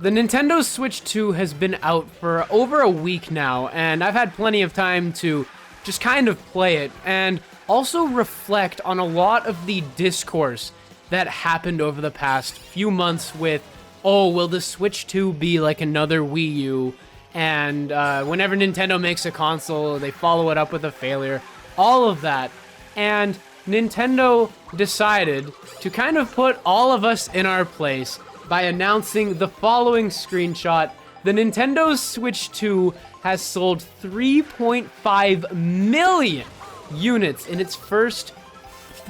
The Nintendo Switch 2 has been out for over a week now, and I've had plenty of time to just kind of play it and also reflect on a lot of the discourse that happened over the past few months with, oh, will the Switch 2 be like another Wii U? And whenever Nintendo makes a console, they follow it up with a failure. All of that. And Nintendo decided to kind of put all of us in our place by announcing the following screenshot. The Nintendo Switch 2 has sold 3.5 million units in its first,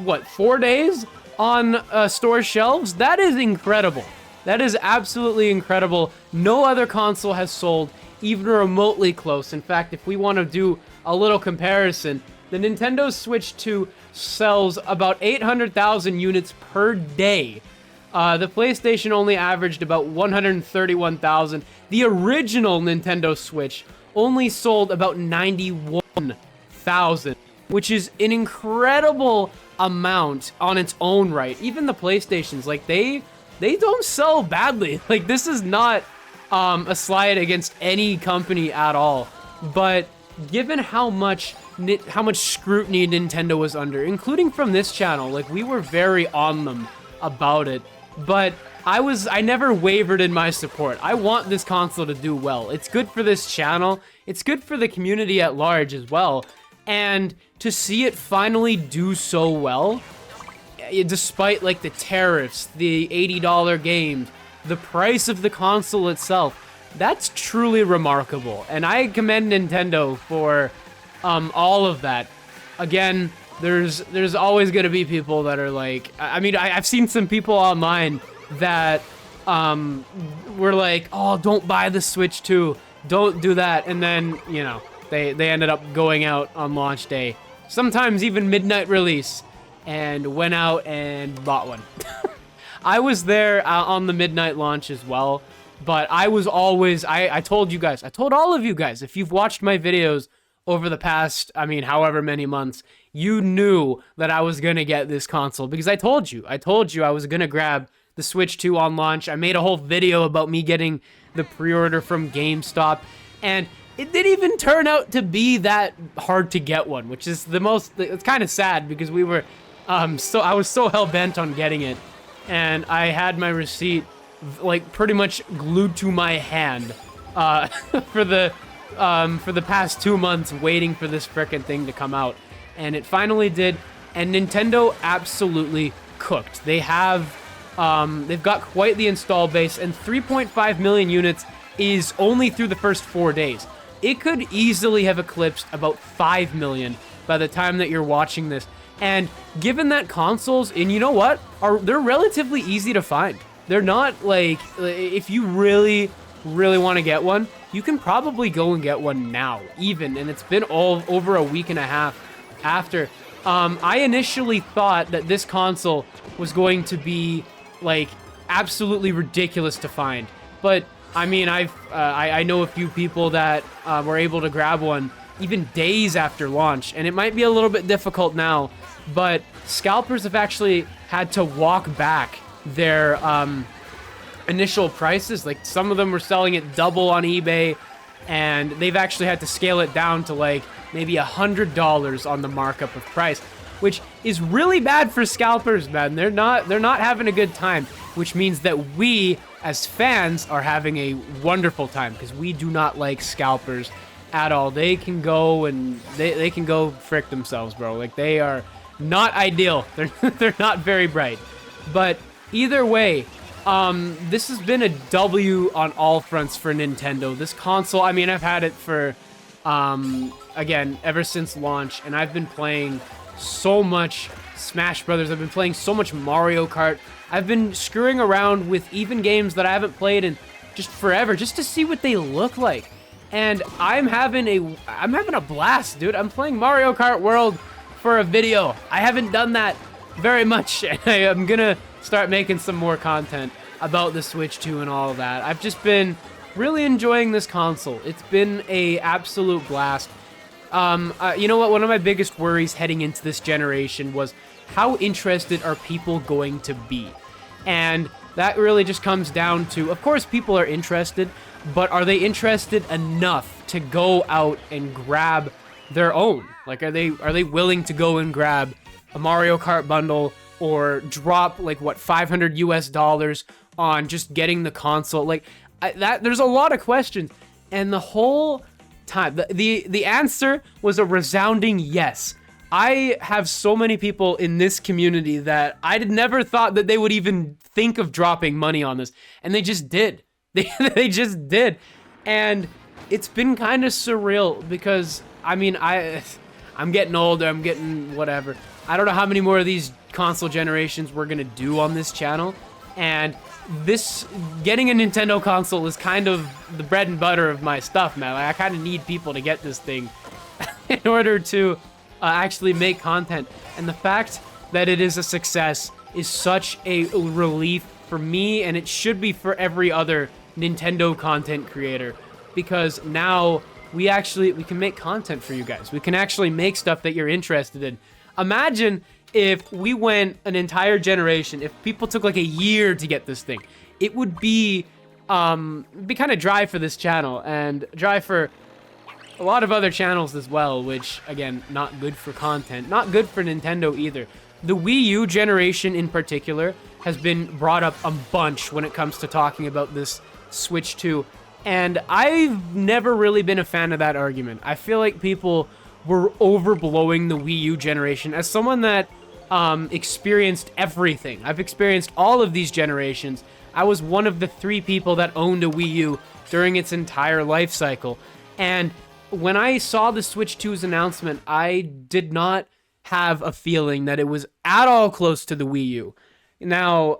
4 days on store shelves? That is incredible. That is absolutely incredible. No other console has sold even remotely close. In fact, if we want to do a little comparison, the Nintendo Switch 2 sells about 800,000 units per day. The PlayStation only averaged about 131,000. The original Nintendo Switch only sold about 91,000, which is an incredible amount on its own right. Even the PlayStations, like they don't sell badly. Like, this is not a slight against any company at all. But given how much scrutiny Nintendo was under, including from this channel, like, we were very on them about it. But I never wavered in my support. I want this console to do well. It's good for this channel. It's good for the community at large as well. And to see it finally do so well, despite like the tariffs, the $80 games, the price of the console itself, that's truly remarkable. And I commend Nintendo for all of that. Again, there's always going to be people that are like, I mean, I've seen some people online that were like, oh, don't buy the Switch 2, don't do that. And then, you know, they ended up going out on launch day, sometimes even midnight release, and went out and bought one. I was there on the midnight launch as well, but I was always, I told you guys, I told all of you guys, if you've watched my videos over the past, I mean, however many months, you knew that I was going to get this console because I told you I was going to grab the Switch 2 on launch. I made a whole video about me getting the pre-order from GameStop, and it didn't even turn out to be that hard to get one, which is it's kind of sad because we were, I was so hell-bent on getting it, and I had my receipt like pretty much glued to my hand for the past 2 months waiting for this frickin' thing to come out. And it finally did, and Nintendo absolutely cooked. They have, they've got quite the install base, and 3.5 million units is only through the first 4 days. It could easily have eclipsed about 5 million by the time that you're watching this. And given that consoles, and you know what, they're relatively easy to find. They're not like, if you really want to get one, you can probably go and get one now, even, and it's been all over a week and a half after. I initially thought that this console was going to be like absolutely ridiculous to find, but I mean, I know a few people that were able to grab one even days after launch, and it might be a little bit difficult now, but scalpers have actually had to walk back their initial prices. Like, some of them were selling it double on eBay, and they've actually had to scale it down to like maybe $100 on the markup of price, which is really bad for scalpers, man. They're not having a good time, which means that we as fans are having a wonderful time because we do not like scalpers at all. They can go and they can go frick themselves, bro. Like, they are not ideal. They're not very bright. But either way, this has been a W on all fronts for Nintendo. This console, I mean, I've had it for, again, ever since launch, and I've been playing so much Smash Brothers. I've been playing so much Mario Kart. I've been screwing around with even games that I haven't played in just forever, just to see what they look like. And I'm having a blast, dude. I'm playing Mario Kart World for a video. I haven't done that very much, and I'm gonna start making some more content about the Switch 2 and all of that. I've just been really enjoying this console. It's been a absolute blast. You know what? One of my biggest worries heading into this generation was how interested are people going to be? And that really just comes down to, of course, people are interested, but are they interested enough to go out and grab their own? Like, are they willing to go and grab a Mario Kart bundle or drop like what, $500 on just getting the console? Like, there's a lot of questions, and the whole time the answer was a resounding yes. I have so many people in this community that I never thought that they would even think of dropping money on this, and they just did. They just did, and it's been kind of surreal because I mean I'm getting older, I'm getting whatever. I don't know how many more of these console generations we're gonna do on this channel, and this getting a Nintendo console is kind of the bread and butter of my stuff, man. Like, I kind of need people to get this thing in order to actually make content, and the fact that it is a success is such a relief for me, and it should be for every other Nintendo content creator, because now we can make content for you guys. We can actually make stuff that you're interested in. Imagine if we went an entire generation, if people took like a year to get this thing, it would be kind of dry for this channel and dry for a lot of other channels as well, which, again, not good for content, not good for Nintendo either. The Wii U generation in particular has been brought up a bunch when it comes to talking about this Switch 2, and I've never really been a fan of that argument. I feel like people were overblowing the Wii U generation. As someone that experienced everything, I've experienced all of these generations. I was one of the 3 people that owned a Wii U during its entire life cycle, and when I saw the Switch 2's announcement, I did not have a feeling that it was at all close to the Wii U. Now,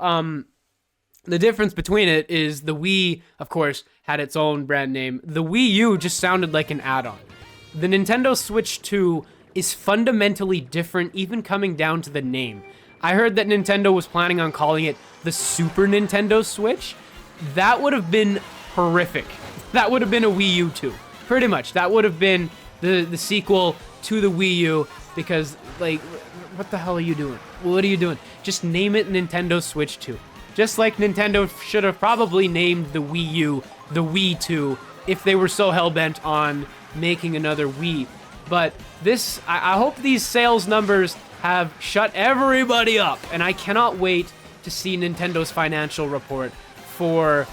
the difference between it is the Wii, of course, had its own brand name. The Wii U just sounded like an add-on. The Nintendo Switch 2 is fundamentally different, even coming down to the name. I heard that Nintendo was planning on calling it the Super Nintendo Switch. That would have been horrific. That would have been a Wii U 2. Pretty much. That would have been the sequel to the Wii U, because, like, what the hell are you doing? What are you doing? Just name it Nintendo Switch 2. Just like Nintendo should have probably named the Wii U the Wii 2 if they were so hell-bent on making another Wii. But this, I hope these sales numbers have shut everybody up, and I cannot wait to see Nintendo's financial report for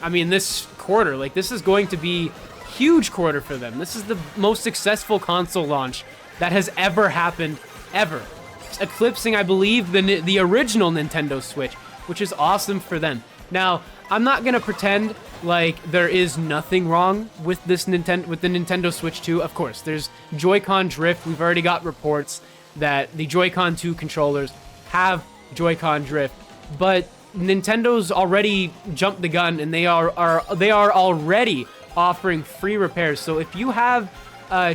this quarter. Like, this is going to be a huge quarter for them. This is the most successful console launch that has ever happened, ever. It's eclipsing, I believe, the original Nintendo Switch, which is awesome for them. Now, I'm not gonna pretend like there is nothing wrong with the Nintendo Switch 2. Of course, there's Joy-Con drift. We've already got reports that the Joy-Con 2 controllers have Joy-Con drift, but Nintendo's already jumped the gun, and they are already offering free repairs. So if you have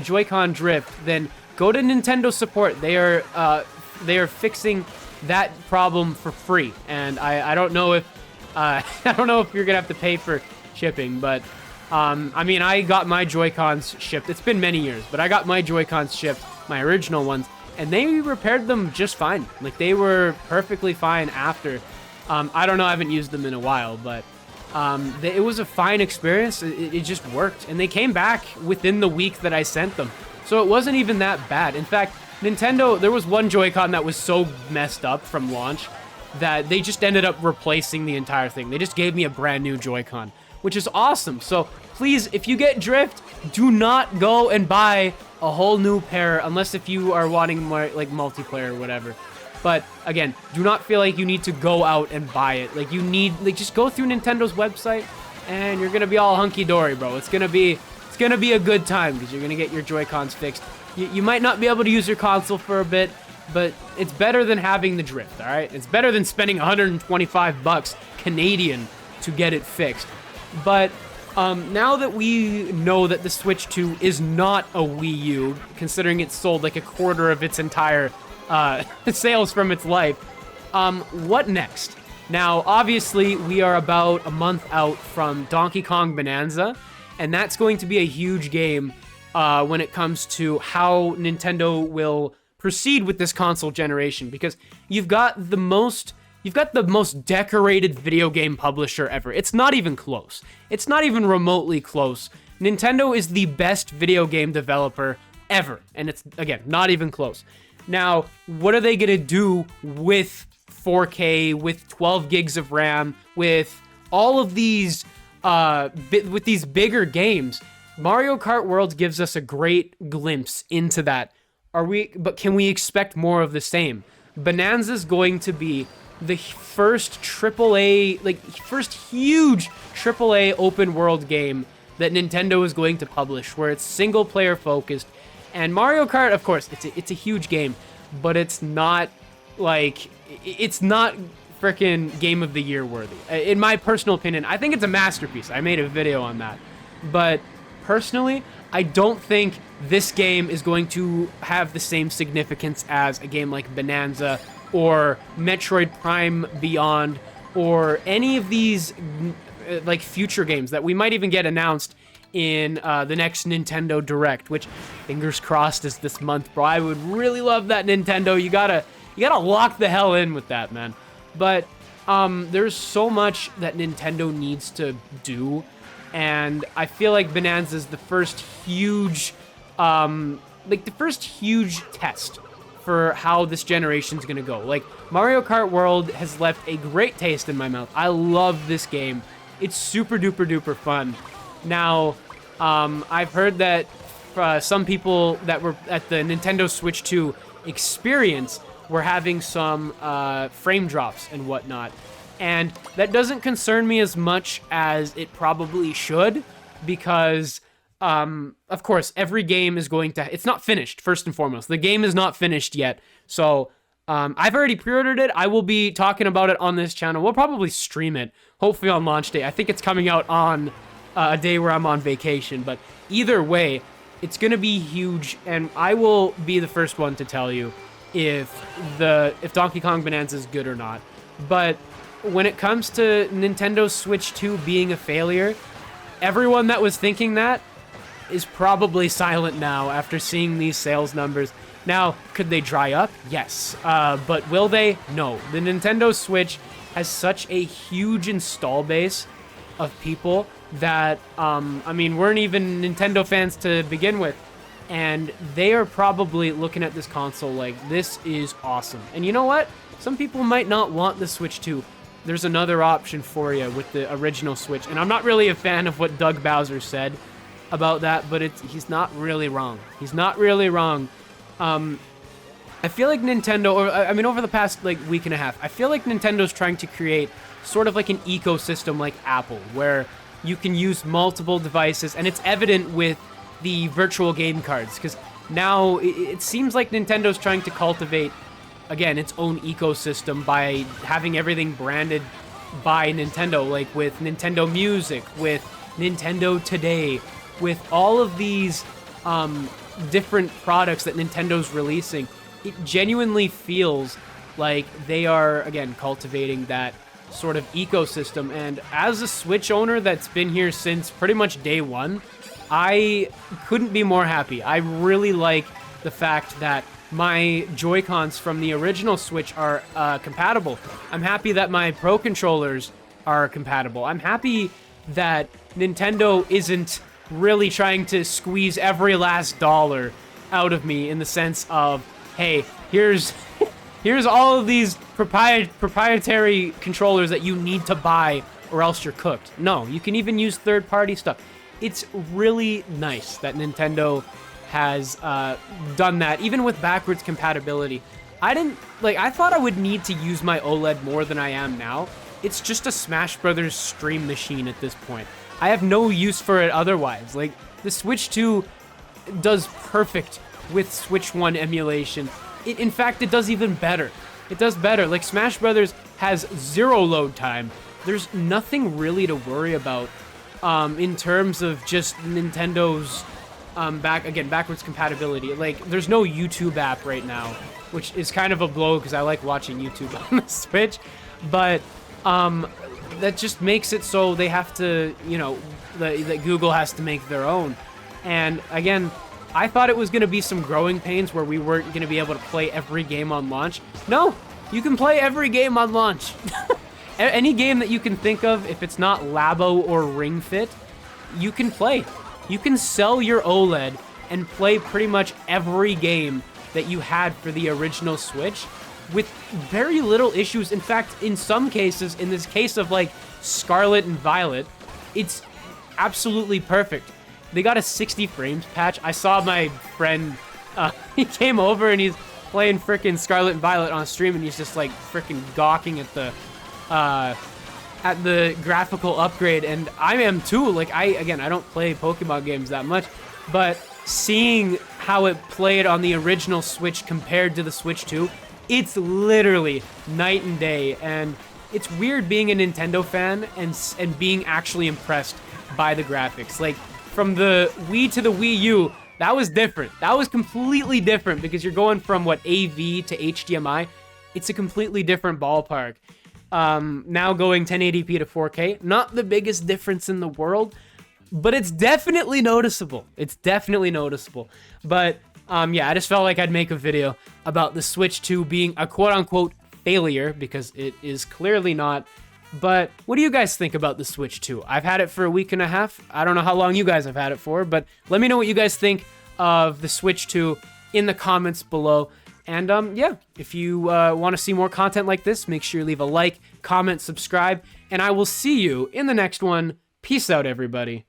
Joy-Con drift, then go to Nintendo support. They are fixing that problem for free, and I don't know if I don't know if you're gonna have to pay for shipping, but I mean, I got my Joy-Cons shipped. It's been many years, but I got my Joy-Cons shipped, my original ones, and they repaired them just fine. Like, they were perfectly fine after. I don't know, I haven't used them in a while, but it was a fine experience. It just worked, and they came back within the week that I sent them, so it wasn't even that bad. In fact, Nintendo, there was one Joy-Con that was so messed up from launch that they just ended up replacing the entire thing. They just gave me a brand new Joy-Con, which is awesome. So please, if you get drift, do not go and buy a whole new pair unless if you are wanting more, like, multiplayer or whatever. But again, do not feel like you need to go out and buy it. Like, you need, like, just go through Nintendo's website and you're gonna be all hunky-dory, bro. It's gonna be a good time because you're gonna get your Joy-Cons fixed. You might not be able to use your console for a bit, but it's better than having the drift, all right? It's better than spending 125 bucks Canadian to get it fixed. But now that we know that the Switch 2 is not a Wii U, considering it sold like a quarter of its entire sales from its life, what next? Now, obviously, we are about a month out from Donkey Kong Bonanza, and that's going to be a huge game when it comes to how Nintendo will proceed with this console generation, because you've got the most you've got the most decorated video game publisher ever. It's not even close. It's not even remotely close. Nintendo is the best video game developer ever, and it's, again, not even close. Now, what are they gonna do with 4K, with 12 gigs of RAM, with all of these, with these bigger games? Mario Kart World gives us a great glimpse into that. But can we expect more of the same? Bonanza's going to be the first AAA, like, first huge AAA open world game that Nintendo is going to publish, where it's single player focused. And Mario Kart, of course, it's a huge game, but it's not like, it's not freaking Game of the Year worthy. In my personal opinion, I think it's a masterpiece. I made a video on that. But personally, I don't think this game is going to have the same significance as a game like Bonanza or Metroid Prime Beyond or any of these like future games that we might even get announced in the next Nintendo Direct, which, fingers crossed, is this month, bro. I would really love that, Nintendo. You gotta lock the hell in with that, man. But there's so much that Nintendo needs to do, and I feel like Bonanza is the first huge, test for how this generation's gonna go. Like, Mario Kart World has left a great taste in my mouth. I love this game. It's super duper duper fun. Now, I've heard that some people that were at the Nintendo Switch 2 experience were having some frame drops and whatnot. And that doesn't concern me as much as it probably should, because, of course, every game is going to... It's not finished, first and foremost. The game is not finished yet. So, I've already pre-ordered it. I will be talking about it on this channel. We'll probably stream it, hopefully on launch day. I think it's coming out on a day where I'm on vacation. But either way, it's going to be huge, and I will be the first one to tell you if Donkey Kong Bonanza is good or not. But when it comes to Nintendo Switch 2 being a failure, everyone that was thinking that is probably silent now after seeing these sales numbers. Now, could they dry up? Yes. But will they? No. The Nintendo Switch has such a huge install base of people that, I mean, weren't even Nintendo fans to begin with. And they are probably looking at this console like, this is awesome. And you know what? Some people might not want the Switch 2. There's another option for you with the original Switch. And I'm not really a fan of what Doug Bowser said about that, but he's not really wrong. He's not really wrong. I feel like Nintendo, or I mean, over the past like week and a half, I feel like Nintendo's trying to create sort of like an ecosystem like Apple, where you can use multiple devices, and it's evident with the virtual game cards, because now it seems like Nintendo's trying to cultivate, again, its own ecosystem by having everything branded by Nintendo, like with Nintendo Music, with Nintendo Today, with all of these different products that Nintendo's releasing. It genuinely feels like they are, again, cultivating that sort of ecosystem. And as a Switch owner that's been here since pretty much day one, I couldn't be more happy. I really like the fact that my Joy-Cons from the original Switch are compatible. I'm happy that my Pro controllers are compatible. I'm happy that Nintendo isn't really trying to squeeze every last dollar out of me in the sense of, hey, here's all of these proprietary controllers that you need to buy or else you're cooked. No, you can even use third-party stuff. It's really nice that Nintendo has done that, even with backwards compatibility. I thought I would need to use my OLED more than I am now. It's just a Smash Brothers stream machine at this point. I have no use for it otherwise. Like, the Switch 2 does perfect with Switch 1 emulation. In fact, it does even better. It does better. Like, Smash Brothers has 0 load time. There's nothing really to worry about in terms of just Nintendo's backwards compatibility. Like, there's no YouTube app right now, which is kind of a blow because I like watching YouTube on the Switch. But that just makes it so they have to, you know, that Google has to make their own. And again, I thought it was going to be some growing pains where we weren't going to be able to play every game on launch. No, You can play every game on launch. Any game that you can think of, if it's not Labo or Ring Fit, you can play. You can sell your OLED and play pretty much every game that you had for the original Switch with very little issues. In fact, in some cases, in this case of like Scarlet and Violet, it's absolutely perfect. They got a 60 frames patch. I saw my friend, he came over and he's playing frickin' Scarlet and Violet on stream, and he's just like frickin' gawking at the graphical upgrade, and I am too. Like, I don't play Pokemon games that much, but seeing how it played on the original Switch compared to the Switch 2, it's literally night and day, and it's weird being a Nintendo fan and being actually impressed by the graphics. Like, from the Wii to the Wii U, that was different. That was completely different because you're going from, what, AV to HDMI. It's a completely different ballpark. Now going 1080p to 4K, not the biggest difference in the world, but it's definitely noticeable. It's definitely noticeable. But, yeah, I just felt like I'd make a video about the Switch 2 being a quote-unquote failure, because it is clearly not. But what do you guys think about the Switch 2? I've had it for a week and a half. I don't know how long you guys have had it for, but let me know what you guys think of the Switch 2 in the comments below. And yeah, if you want to see more content like this, make sure you leave a like, comment, subscribe, and I will see you in the next one. Peace out, everybody.